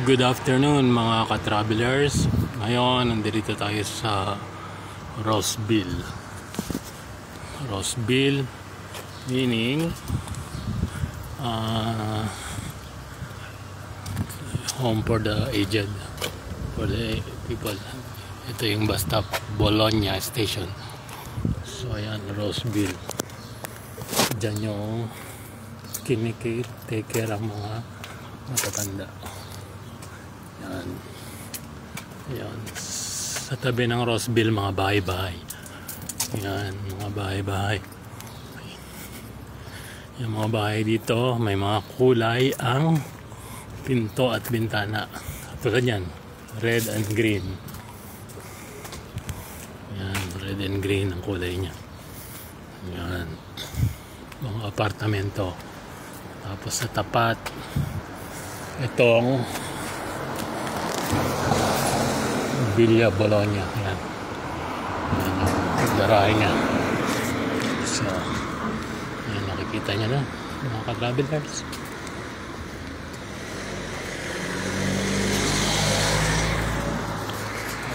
Good afternoon mga ka-travelers. Ngayon, nandito tayo sa Roseville. Roseville meaning home for the aged, for the people. Ito yung bus stop, Bologna Station. So ayan, Roseville. Diyan yung take care ang mga matatanda. Yan. Yan. Sa tabi ng Roseville, mga bahay-bahay. Yan, mga bahay-bahay. Yung mga bahay dito, may mga kulay ang pinto at bintana. Tulad yan, red and green. Yan, red and green ang kulay niya. Yan. Mga apartamento. Tapos sa tapat, itong Villa Bologna. Yan. Yan yung garahe niya. So, yan, nakikita niya na mga ka-travelers.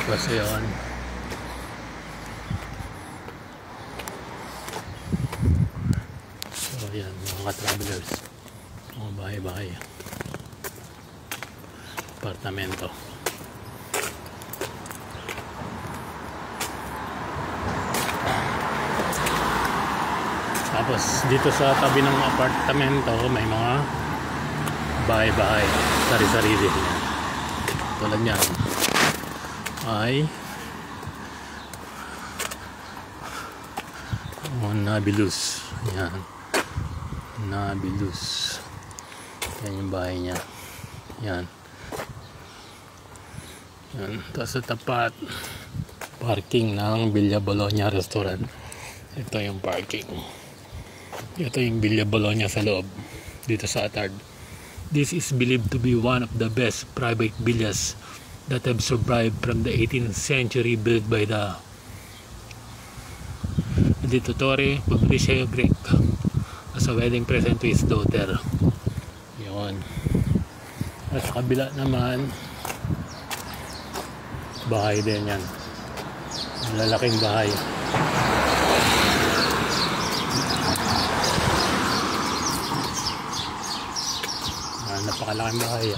Tapos yun, so yan mga ka-travelers, mga bahay-bahay, apartamento. Tapos dito sa tabi ng apartamento may mga bahay-bahay, sari-sarili niya. Tulad niyan ay Nabilus. Yan, Nabilus. Yan yung bahay niya. Yan. Yan. Tapos sa tapat, parking ng Villa Bologna Restaurant. Ito yung parking. Ito yung Villa Bologna sa loob, dito sa Attard. This is believed to be one of the best private villas that have survived from the 18th century, built by the Editore Publisher Greek as a wedding present to his daughter. Yun. At sa kabila naman, bahay din yan. Malalaking bahay. Napakalaking bahay.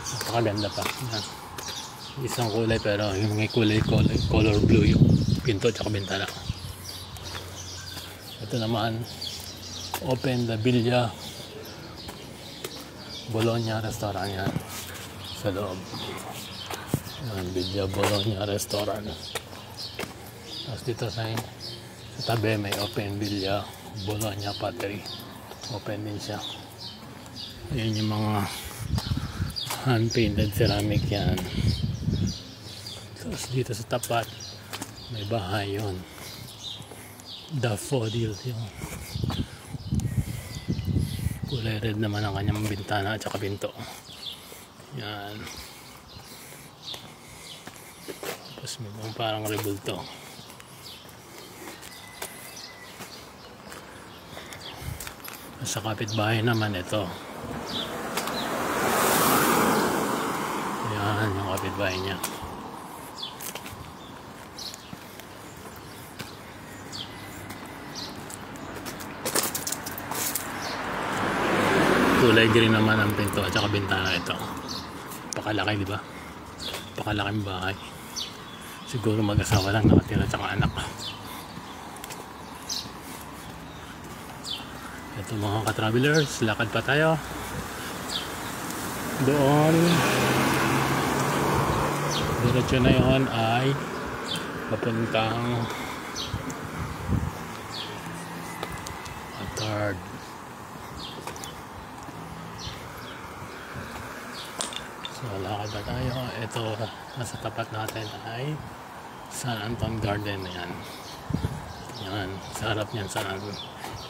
Napakaganda pa. Yan. Isang kulay, pero yung may color blue yung pinto at saka bintana. Ito naman, open the Villa Bologna Restaurant. Yan sa loob. Yan, Villa Bologna Restaurant. Tapos dito sa tabi may open Villa Bologna Pottery. Open din siya. Ayan yung mga hand-painted ceramic yan. Tapos dito sa tapat may bahay yun, daffodil yung kulay red naman ang kanyang bintana at saka pinto. Yan. Tapos may mga parang rebulto. Sa kapitbahay naman ito. Yan yung kapitbahay niya. Kulay green naman ang pinto at saka bintana ito. Pakalaki, di ba? Pakalaking bahay. Siguro mag-asawa lang nakatira at saka anak. Ito mga ka-travelers, lakad pa tayo. Doon, diretso na yun ay papuntang Attard. So lakad pa tayo. Ito, nasa tapat natin ay San Anton Garden. Yan. Yan, sa harap niyan San Anton.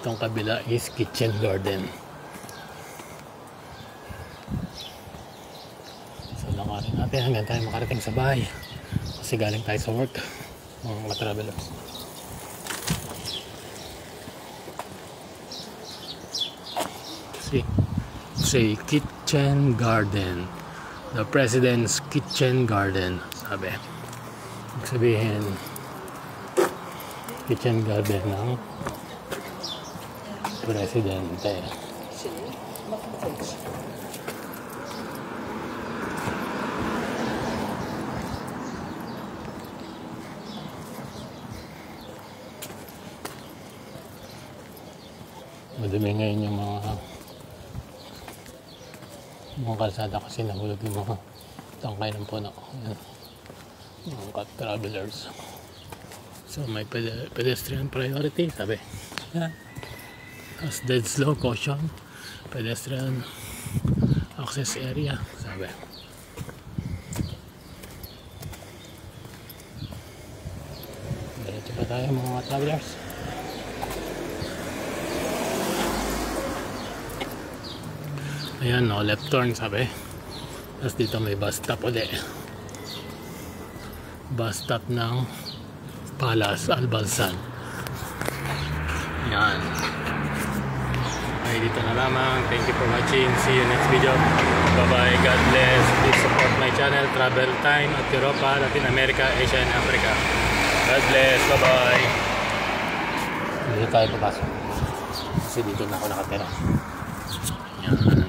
Itong kabila is Kitchen Garden. So lakarin natin hanggang tayo makarating sa bahay, kasi galing tayo sa work mga travelers. Say Kitchen Garden. The President's Kitchen Garden, sabi. Ibig sabihin, kitchen garden ng presidente. Madumi ngayon yung mga kalsada kasi nahulog yung mga tangkay ng puno. Ayan. Mga travelers. So may pedestrian priority, sabi. Ayan. As dead slow caution, pedestrian access area, sabi. Diretso pa tayo mga travelers. Ayan, no, left turn, sabi. Tapos dito may bus stop ulit. Bus stop ng Palas Albalsan. Ayan. Okay, dito na lamang. Thank you for watching. See you next video. Bye bye. God bless. Please support my channel, Travel Time at Europa, Latin America, Asia and Africa. God bless. Bye bye. Dito tayo papasok. Kasi dito na ako nakatira. Ayan.